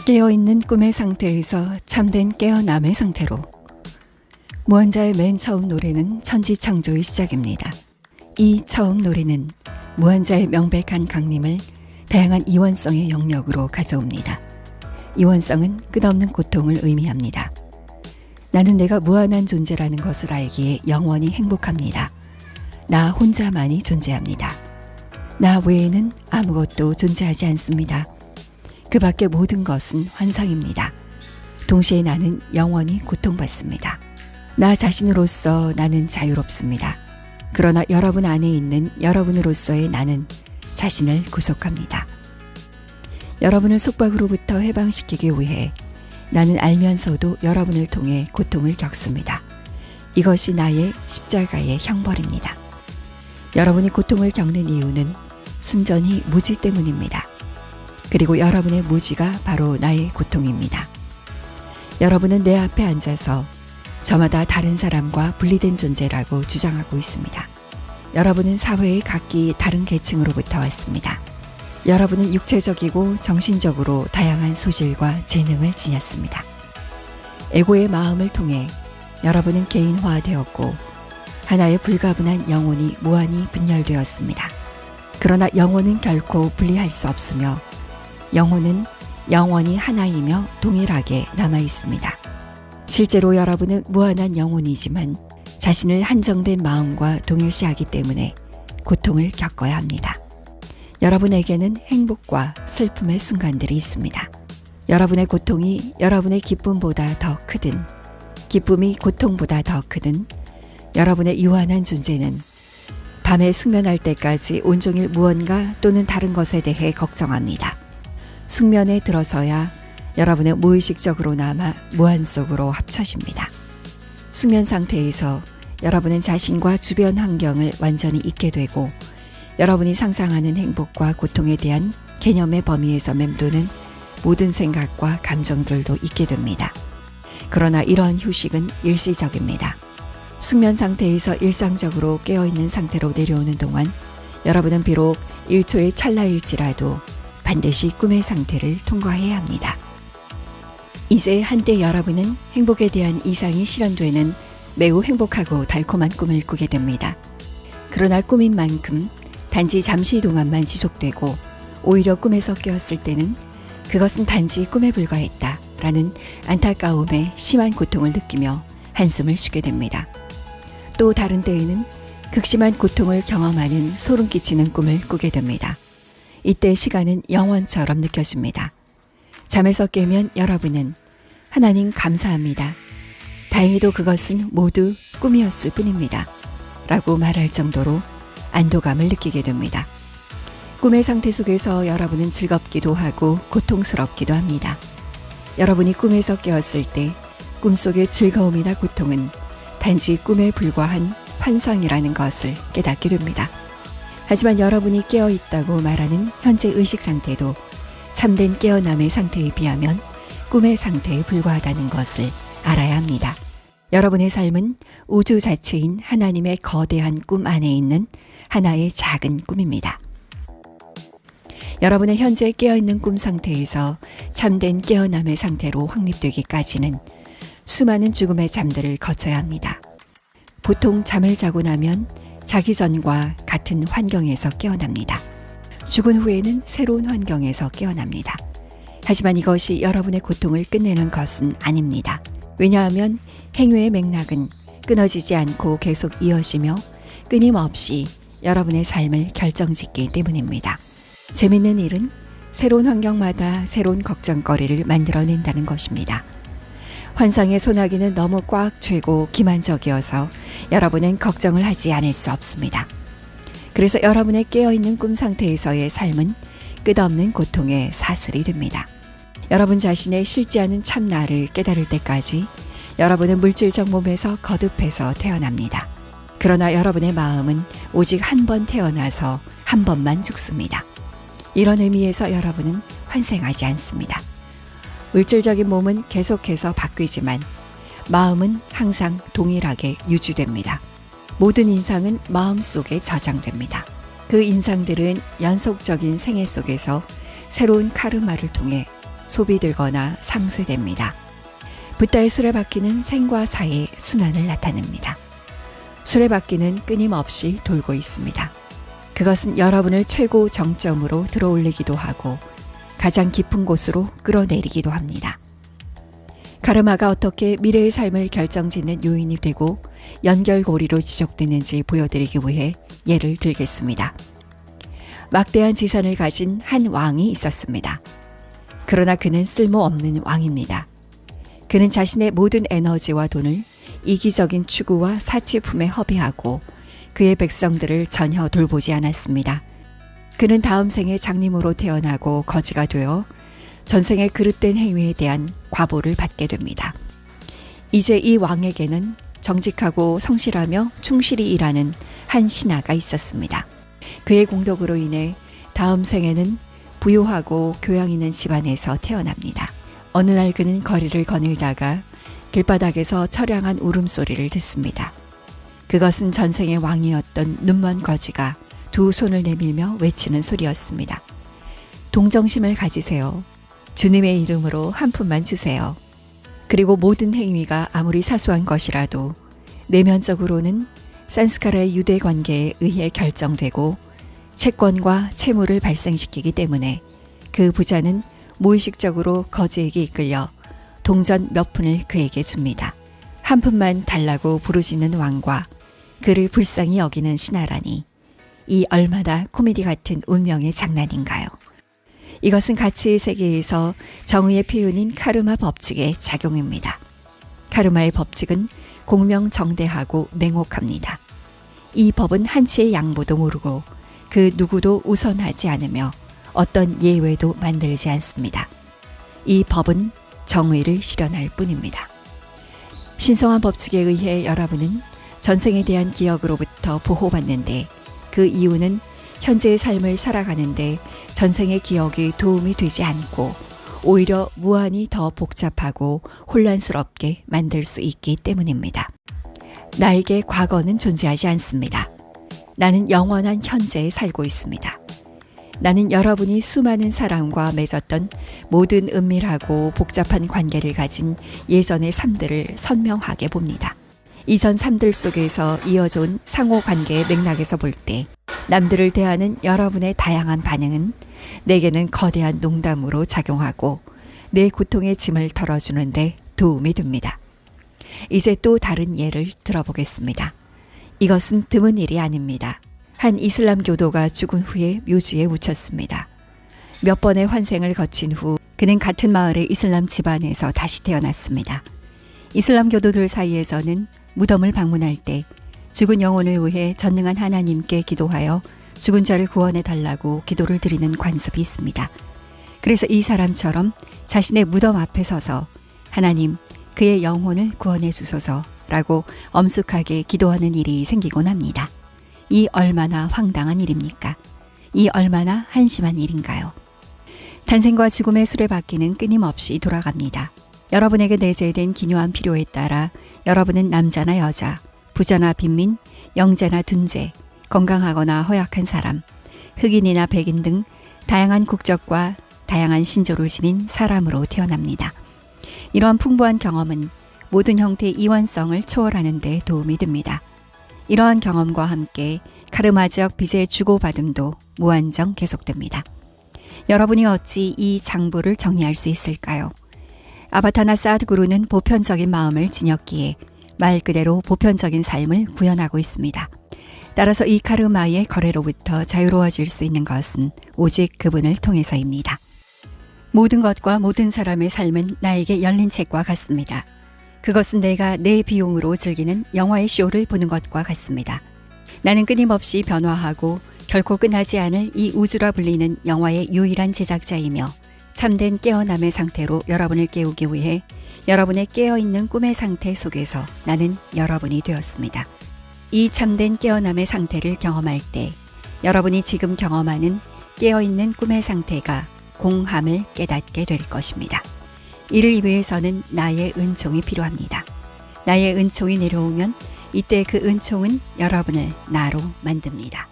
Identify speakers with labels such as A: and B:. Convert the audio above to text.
A: 깨어있는 꿈의 상태에서 참된 깨어남의 상태로. 무한자의 맨 처음 노래는 천지창조의 시작입니다. 이 처음 노래는 무한자의 명백한 강림을 다양한 이원성의 영역으로 가져옵니다. 이원성은 끝없는 고통을 의미합니다. 나는 내가 무한한 존재라는 것을 알기에 영원히 행복합니다. 나 혼자만이 존재합니다. 나 외에는 아무것도 존재하지 않습니다. 그 밖의 모든 것은 환상입니다. 동시에 나는 영원히 고통받습니다. 나 자신으로서 나는 자유롭습니다. 그러나 여러분 안에 있는 여러분으로서의 나는 자신을 구속합니다. 여러분을 속박으로부터 해방시키기 위해 나는 알면서도 여러분을 통해 고통을 겪습니다. 이것이 나의 십자가의 형벌입니다. 여러분이 고통을 겪는 이유는 순전히 무지 때문입니다. 그리고 여러분의 무지가 바로 나의 고통입니다. 여러분은 내 앞에 앉아서 저마다 다른 사람과 분리된 존재라고 주장하고 있습니다. 여러분은 사회의 각기 다른 계층으로부터 왔습니다. 여러분은 육체적이고 정신적으로 다양한 소질과 재능을 지녔습니다. 에고의 마음을 통해 여러분은 개인화되었고 하나의 불가분한 영혼이 무한히 분열되었습니다. 그러나 영혼은 결코 분리할 수 없으며 영혼은 영원히 하나이며 동일하게 남아 있습니다. 실제로 여러분은 무한한 영혼이지만 자신을 한정된 마음과 동일시하기 때문에 고통을 겪어야 합니다. 여러분에게는 행복과 슬픔의 순간들이 있습니다. 여러분의 고통이 여러분의 기쁨보다 더 크든 기쁨이 고통보다 더 크든 여러분의 유한한 존재는 밤에 숙면할 때까지 온종일 무언가 또는 다른 것에 대해 걱정합니다. 숙면에 들어서야 여러분은 무의식적으로 남아 무한 속으로 합쳐집니다. 숙면 상태에서 여러분은 자신과 주변 환경을 완전히 잊게 되고 여러분이 상상하는 행복과 고통에 대한 개념의 범위에서 맴도는 모든 생각과 감정들도 잊게 됩니다. 그러나 이런 휴식은 일시적입니다. 숙면 상태에서 일상적으로 깨어있는 상태로 내려오는 동안 여러분은 비록 1초의 찰나일지라도 반드시 꿈의 상태를 통과해야 합니다. 이제 한때 여러분은 행복에 대한 이상이 실현되는 매우 행복하고 달콤한 꿈을 꾸게 됩니다. 그러나 꿈인 만큼 단지 잠시 동안만 지속되고 오히려 꿈에서 깨었을 때는 그것은 단지 꿈에 불과했다 라는 안타까움에 심한 고통을 느끼며 한숨을 쉬게 됩니다. 또 다른 때에는 극심한 고통을 경험하는 소름 끼치는 꿈을 꾸게 됩니다. 이때 시간은 영원처럼 느껴집니다. 잠에서 깨면 여러분은 하나님 감사합니다. 다행히도 그것은 모두 꿈이었을 뿐입니다. 라고 말할 정도로 안도감을 느끼게 됩니다. 꿈의 상태 속에서 여러분은 즐겁기도 하고 고통스럽기도 합니다. 여러분이 꿈에서 깨었을 때 꿈속의 즐거움이나 고통은 단지 꿈에 불과한 환상이라는 것을 깨닫게 됩니다. 하지만 여러분이 깨어있다고 말하는 현재 의식 상태도 참된 깨어남의 상태에 비하면 꿈의 상태에 불과하다는 것을 알아야 합니다. 여러분의 삶은 우주 자체인 하나님의 거대한 꿈 안에 있는 하나의 작은 꿈입니다. 여러분의 현재 깨어있는 꿈 상태에서 참된 깨어남의 상태로 확립되기까지는 수많은 죽음의 잠들을 거쳐야 합니다. 보통 잠을 자고 나면 자기 전과 같은 환경에서 깨어납니다. 죽은 후에는 새로운 환경에서 깨어납니다. 하지만 이것이 여러분의 고통을 끝내는 것은 아닙니다. 왜냐하면 행위의 맥락은 끊어지지 않고 계속 이어지며 끊임없이 여러분의 삶을 결정짓기 때문입니다. 재밌는 일은 새로운 환경마다 새로운 걱정거리를 만들어낸다는 것입니다. 환상의 소나기는 너무 꽉 쥐고 기만적이어서 여러분은 걱정을 하지 않을 수 없습니다. 그래서 여러분의 깨어있는 꿈 상태에서의 삶은 끝없는 고통의 사슬이 됩니다. 여러분 자신의 실제하는 참나를 깨달을 때까지 여러분은 물질적 몸에서 거듭해서 태어납니다. 그러나 여러분의 마음은 오직 한 번 태어나서 한 번만 죽습니다. 이런 의미에서 여러분은 환생하지 않습니다. 물질적인 몸은 계속해서 바뀌지만 마음은 항상 동일하게 유지됩니다. 모든 인상은 마음속에 저장됩니다. 그 인상들은 연속적인 생애 속에서 새로운 카르마를 통해 소비되거나 상쇄됩니다. 붓다의 수레바퀴는 생과 사의 순환을 나타냅니다. 수레바퀴는 끊임없이 돌고 있습니다. 그것은 여러분을 최고 정점으로 들어올리기도 하고 가장 깊은 곳으로 끌어내리기도 합니다. 카르마가 어떻게 미래의 삶을 결정짓는 요인이 되고 연결고리로 지속되는지 보여드리기 위해 예를 들겠습니다. 막대한 재산을 가진 한 왕이 있었습니다. 그러나 그는 쓸모없는 왕입니다. 그는 자신의 모든 에너지와 돈을 이기적인 추구와 사치품에 허비하고 그의 백성들을 전혀 돌보지 않았습니다. 그는 다음 생에 장님으로 태어나고 거지가 되어 전생의 그릇된 행위에 대한 과보를 받게 됩니다. 이제 이 왕에게는 정직하고 성실하며 충실히 일하는 한 신하가 있었습니다. 그의 공덕으로 인해 다음 생에는 부유하고 교양 있는 집안에서 태어납니다. 어느 날 그는 거리를 거닐다가 길바닥에서 처량한 울음소리를 듣습니다. 그것은 전생의 왕이었던 눈먼 거지가 두 손을 내밀며 외치는 소리였습니다. 동정심을 가지세요. 주님의 이름으로 한 푼만 주세요. 그리고 모든 행위가 아무리 사소한 것이라도 내면적으로는 산스카라의 유대 관계에 의해 결정되고 채권과 채무를 발생시키기 때문에 그 부자는 무의식적으로 거지에게 이끌려 동전 몇 푼을 그에게 줍니다. 한 푼만 달라고 부르짖는 왕과 그를 불쌍히 여기는 신하라니 이 얼마나 코미디 같은 운명의 장난인가요? 이것은 가치의 세계에서 정의의 표현인 카르마 법칙의 작용입니다. 카르마의 법칙은 공명정대하고 냉혹합니다. 이 법은 한치의 양보도 모르고 그 누구도 우선하지 않으며 어떤 예외도 만들지 않습니다. 이 법은 정의를 실현할 뿐입니다. 신성한 법칙에 의해 여러분은 전생에 대한 기억으로부터 보호받는데 그 이유는 현재의 삶을 살아가는데 전생의 기억이 도움이 되지 않고 오히려 무한히 더 복잡하고 혼란스럽게 만들 수 있기 때문입니다. 나에게 과거는 존재하지 않습니다. 나는 영원한 현재에 살고 있습니다. 나는 여러분이 수많은 사람과 맺었던 모든 은밀하고 복잡한 관계를 가진 예전의 삶들을 선명하게 봅니다. 이전 삶들 속에서 이어져 온 상호관계의 맥락에서 볼 때 남들을 대하는 여러분의 다양한 반응은 내게는 거대한 농담으로 작용하고 내 고통의 짐을 덜어주는데 도움이 됩니다. 이제 또 다른 예를 들어보겠습니다. 이것은 드문 일이 아닙니다. 한 이슬람 교도가 죽은 후에 묘지에 묻혔습니다. 몇 번의 환생을 거친 후 그는 같은 마을의 이슬람 집안에서 다시 태어났습니다. 이슬람 교도들 사이에서는 무덤을 방문할 때 죽은 영혼을 위해 전능한 하나님께 기도하여 죽은 자를 구원해 달라고 기도를 드리는 관습이 있습니다. 그래서 이 사람처럼 자신의 무덤 앞에 서서 하나님, 그의 영혼을 구원해 주소서라고 엄숙하게 기도하는 일이 생기곤 합니다. 이 얼마나 황당한 일입니까? 이 얼마나 한심한 일인가요? 탄생과 죽음의 수레바퀴는 끊임없이 돌아갑니다. 여러분에게 내재된 기묘한 필요에 따라 여러분은 남자나 여자, 부자나 빈민, 영재나 둔재, 건강하거나 허약한 사람, 흑인이나 백인 등 다양한 국적과 다양한 신조를 지닌 사람으로 태어납니다. 이러한 풍부한 경험은 모든 형태의 이원성을 초월하는 데 도움이 됩니다. 이러한 경험과 함께 카르마적 빚의 주고받음도 무한정 계속됩니다. 여러분이 어찌 이 장부를 정리할 수 있을까요? 아바타나 사드구루는 보편적인 마음을 지녔기에 말 그대로 보편적인 삶을 구현하고 있습니다. 따라서 이 카르마의 거래로부터 자유로워질 수 있는 것은 오직 그분을 통해서입니다. 모든 것과 모든 사람의 삶은 나에게 열린 책과 같습니다. 그것은 내가 내 비용으로 즐기는 영화의 쇼를 보는 것과 같습니다. 나는 끊임없이 변화하고 결코 끝나지 않을 이 우주라 불리는 영화의 유일한 제작자이며 참된 깨어남의 상태로 여러분을 깨우기 위해 여러분의 깨어있는 꿈의 상태 속에서 나는 여러분이 되었습니다. 이 참된 깨어남의 상태를 경험할 때 여러분이 지금 경험하는 깨어있는 꿈의 상태가 공함을 깨닫게 될 것입니다. 이를 위해서는 나의 은총이 필요합니다. 나의 은총이 내려오면 이때 그 은총은 여러분을 나로 만듭니다.